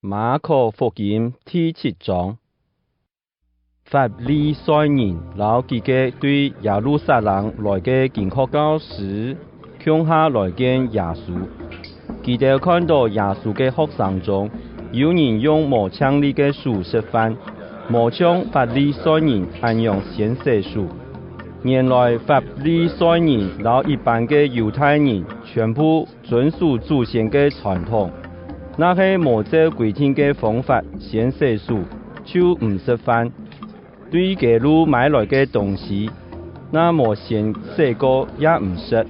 馬可福音第7章，法利賽人老幾個對耶路撒冷來嘅經學教師，向下來見耶穌。佢哋看到耶穌嘅學生中，有人用無槍利嘅書食飯，無像法利賽人按樣先寫書。原來法利賽人和一般嘅猶太人全部遵守祖先嘅傳統。那些無照規定嘅方法先寫書，就唔食飯。對街路買來嘅東西，那無先寫過也唔食。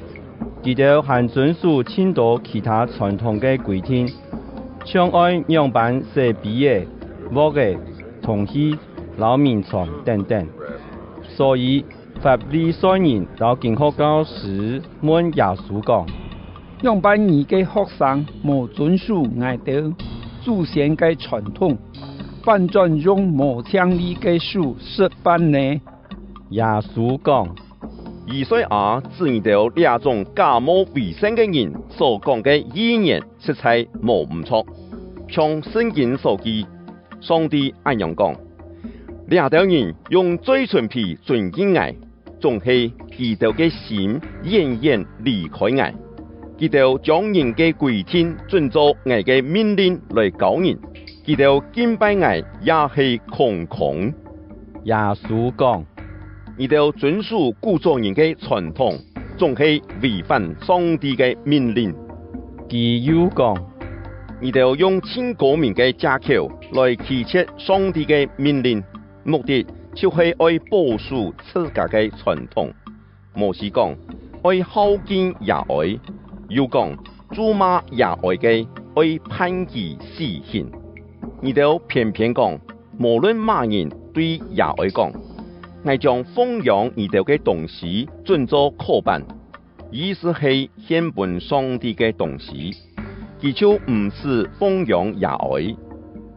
佢哋還遵守很多其他傳統嘅規定，像愛樣板寫筆嘅、墨嘅、銅器、老面床等等。所以法利賽人和經學教師問耶穌講：樣板你嘅學生無遵守我哋祖先嘅傳統，反轉用無槍利嘅書食飯呢？耶穌講：以賽亞指你哋兩種假冒為善嘅人所講嘅語言實在無唔錯，像聖經所記，上帝按樣講：兩條人用嘴唇皮尊敬我，總係佢哋嘅心遠遠離開我。佢哋將人嘅規定遵照我嘅命令來教人，佢哋敬拜我也係空空。耶穌講：你哋遵守古早人嘅傳統，總係違反上帝嘅命令。佢又講：你哋用千個名嘅借口來欺騙上帝嘅命令，目的就係愛保守自家嘅傳統。摩西講：愛孝敬也愛。又講咒罵也愛嘅，愛判其死刑。你哋偏偏講，無論乜人對也愛講，我將奉養你哋嘅東西盡做課辦，意思係獻本上帝嘅東西，佢就唔是奉養也愛。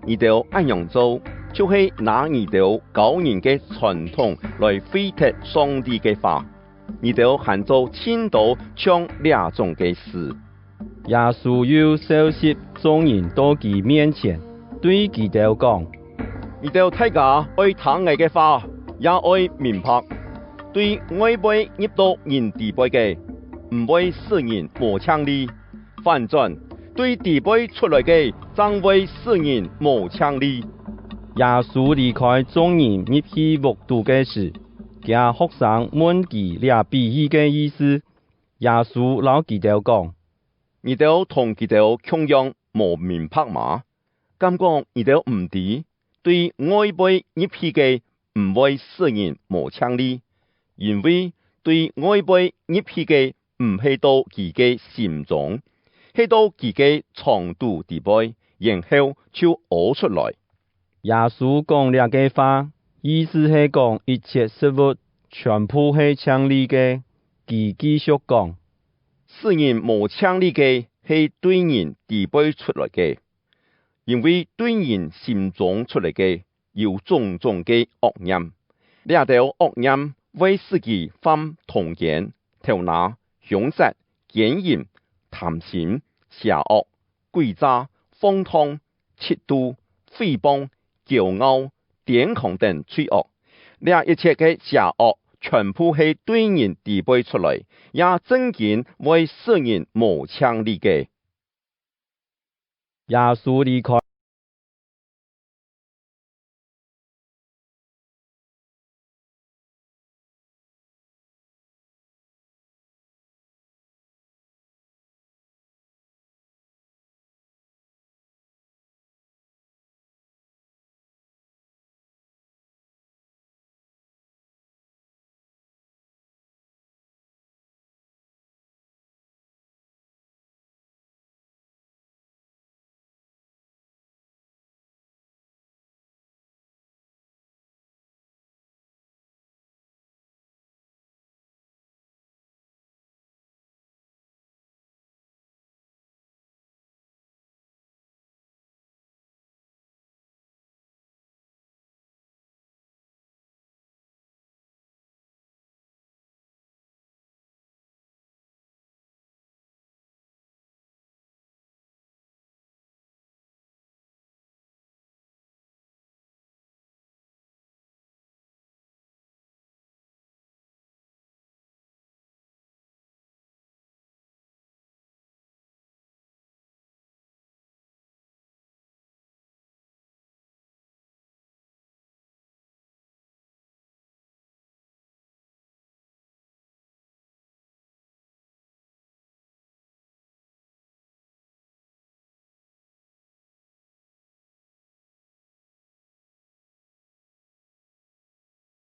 你哋按樣做，就係拿你哋教人嘅傳統來廢踢上帝嘅話。你哋還做千多像兩種嘅事。耶穌又召集眾人到佢面前，對佢哋講：你哋大家愛聽我嘅話，也愛明白。對外輩入到人地輩嘅，唔會使人無槍利；反轉對地輩出來嘅，將會使人無槍利。耶穌離開眾人入去牧道嘅時，佢學生問佢倆比喻嘅意思，耶穌老佢哋講：你哋同佢哋同樣無明白嘛？咁講你哋唔知，對外輩入去嘅唔會使人無槍利，因為對外輩入去嘅唔係到佢嘅心中，係到佢嘅腸肚地輩，然後就屙出來。耶穌講倆嘅話，意思係講一切事物全部係槍利嘅。佢繼續講：使人無槍利嘅係對人地輩出來嘅，因為對人心中出來嘅有種種嘅惡念，呢條惡念會使佢犯通姦、偷拿、凶殺、姦淫、貪心、邪惡、詭詐、荒唐、嫉妒、誹謗、驕傲、癲狂等罪惡。呢一切嘅邪惡全部係對人地輩出來，也真見為使人無槍利嘅。耶穌離開